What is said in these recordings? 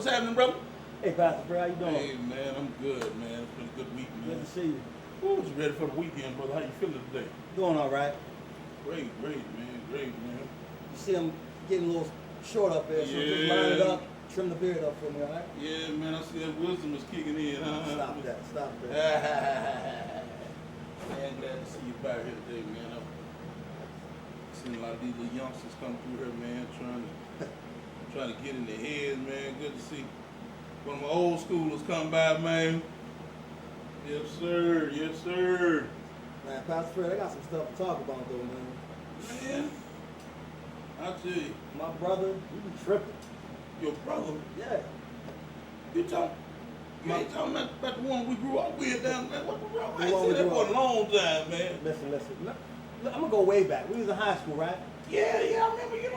What's happening, brother? Hey, Pastor Fred, how you doing? Hey, man, I'm good, man. It's been a good week, man. Good to see you. Ooh, you ready for the weekend, brother? How you feeling today? Doing all right. Great, man. Great, man. You see I'm getting a little short up there, so just line it up, trim the beard up for me, all right? Yeah, man, I see that wisdom is kicking in, huh? Stop that. Man, glad to see you back here today, man. I've seen a lot of these little youngsters come through here, man, trying to get in their heads, man. Good to see one of my old schoolers come by, man. Yes, sir. Yes, sir. Man, Pastor Fred, I got some stuff to talk about, though, man. Man, I tell you, My brother, you be tripping. your brother, Yeah. you ain't talking about the one we grew up with down there. What the wrong? I The ain't one seen we that grew for up a long time, man. Listen. Look, I'm gonna go way back. We was in high school, right? Yeah, I remember you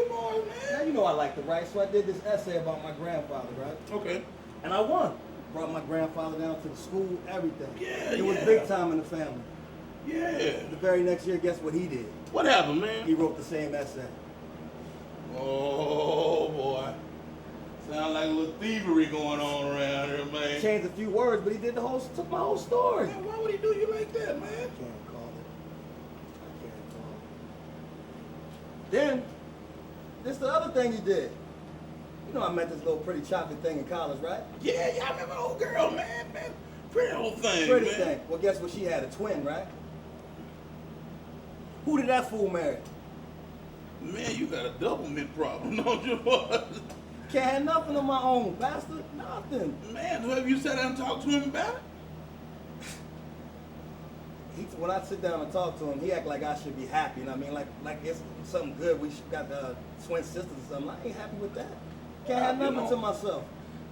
boys, Now, man. you know I like to write, so I did this essay about my grandfather, right? Okay. And I won. Brought my grandfather down to the school, everything. Yeah, It was yeah. big time in the family. Yeah. The very next year, guess what he did? What happened, man? He wrote the same essay. Oh, boy. Sound like a little thievery going on around here, man. Changed a few words, but he did took my whole story. Man, why would he do you like that, man? I can't call it. Then, this the other thing he did. You know I met this little pretty chocolate thing in college, right? Yeah, I remember the old girl, man. Pretty old thing, Pretty man. thing. Well, guess what? She had a twin, right? Who did that fool marry? Man, you got a double mint problem, don't you, boy? Can't have nothing of my own, bastard. Nothing. Man, have you sat down and talked to him about it? When I sit down and talk to him, he act like I should be happy. You know what I mean? Like it's something good. We got twin sisters or something. I ain't happy with that. Can't have You nothing know. to myself.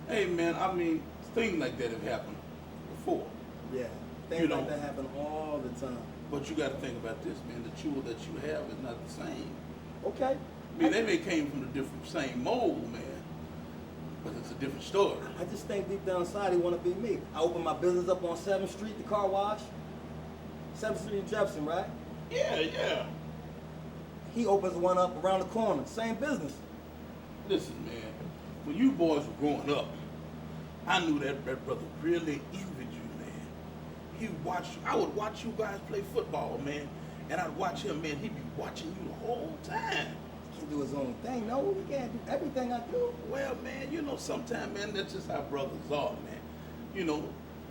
Hey, man, I mean, things like that have happened before. Yeah, things You know. like that happen all the time. But you got to think about this, man. The jewel that you have is not the same. Okay. I mean, they may came from the same mold, man. But it's a different story. I just think deep down inside he want to be me. I opened my business up on 7th Street, the car wash. 7th Street in Jefferson, right? Yeah. He opens one up around the corner. Same business. Listen, man. When you boys were growing up, I knew that brother really envied you, man. I would watch you guys play football, man. And I'd watch him, man. He'd be watching you the whole time. He can do his own thing. No, he can't do everything I do. Well, man, you know, sometimes, man, that's just how brothers are, man. You know,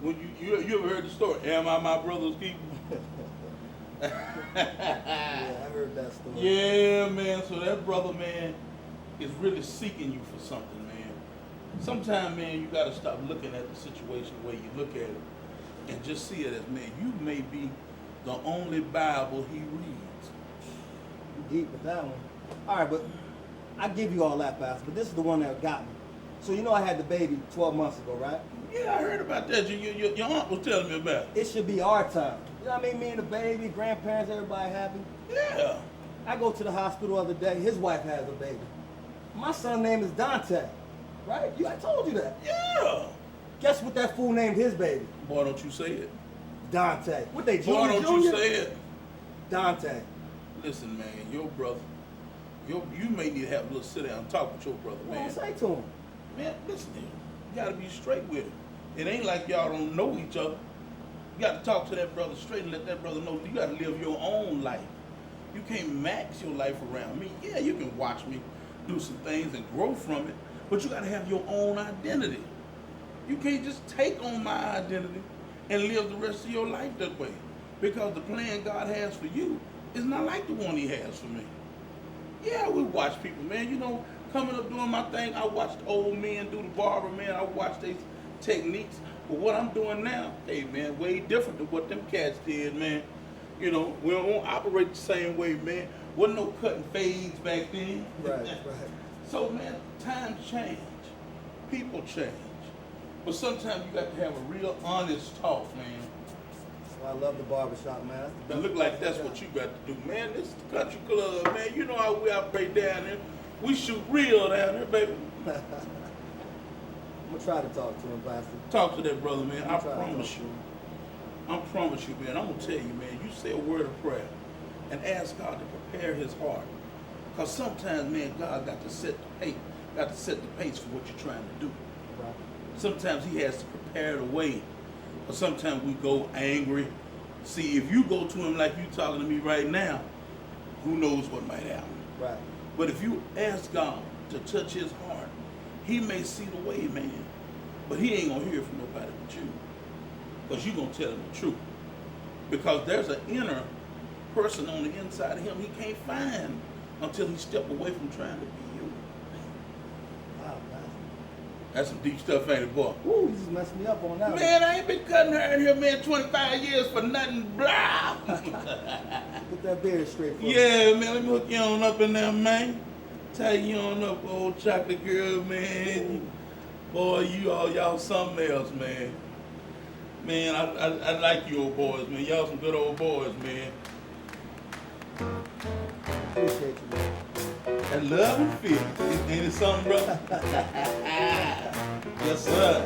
when you ever heard the story, am I my brother's keeper? Yeah, I heard that story. Yeah, man, so that brother, man, is really seeking you for something, man. Sometimes, man, you got to stop looking at the situation the way you look at it and just see it as, man, you may be the only Bible he reads. You deep with that one. All right, but I give you all that, Pastor, but this is the one that got me. So you know I had the baby 12 months ago, right? Yeah, I heard about that. Your aunt was telling me about it. It should be our time. You know what I mean? Me and the baby, grandparents, everybody happy. Yeah. I go to the hospital the other day. His wife has a baby. My son's name is Dante, right? I told you that. Yeah. Guess what that fool named his baby? Boy, don't you say it. Dante. What they, Boy, Junior? don't you say it. Dante. Listen, man, your brother, you may need to have a little sit down and talk with your brother, What man. do I say to him? Man, listen to him. You gotta be straight with him. It ain't like y'all don't know each other. You gotta talk to that brother straight and let that brother know you gotta live your own life. You can't max your life around me. Yeah, you can watch me do some things and grow from it, but you gotta have your own identity. You can't just take on my identity and live the rest of your life that way. Because the plan God has for you is not like the one he has for me. Yeah, we watch people, man. You know, coming up doing my thing, I watched old men do the barber, man. I watched their techniques. But what I'm doing now, hey, man, way different than what them cats did, man. You know, we don't operate the same way, man. Wasn't no cutting fades back then. Right. So, man, times change. People change. But sometimes you got to have a real honest talk, man. Well, I love the barbershop, man. It look like that's what you got to do, man. This is the country club, man. You know how we operate down there. We shoot real down there, baby. I'm gonna try to talk to him, Pastor. Talk to that brother, man. I I'm trying to promise talk to you. him. I promise you, man. I'm gonna tell you, man. You say a word of prayer and ask God to prepare his heart. Cause sometimes, man, God got to set the pace. got to set the pace for what you're trying to do. Right. Sometimes he has to prepare the way, or sometimes we go angry. See, if you go to him like you talking to me right now, who knows what might happen. Right. But if you ask God to touch his heart, he may see the way, man. But he ain't gonna hear it from nobody but you. Because you're gonna tell him the truth. Because there's an inner person on the inside of him he can't find until he step away from trying to be you. Wow, man. That's some deep stuff, ain't it, boy? Woo, you just messed me up on that one. Man, I ain't been cutting her in here, man, 25 years for nothing, blah. Put that beard straight for me. Yeah, man, let me hook you on up in there, man. Tie you on up, old chocolate girl, man. Boy, y'all something else, man. Man, I like you old boys, man. Y'all some good old boys, man. Appreciate you, man. That love and fear. Ain't it something, brother? Yes, sir.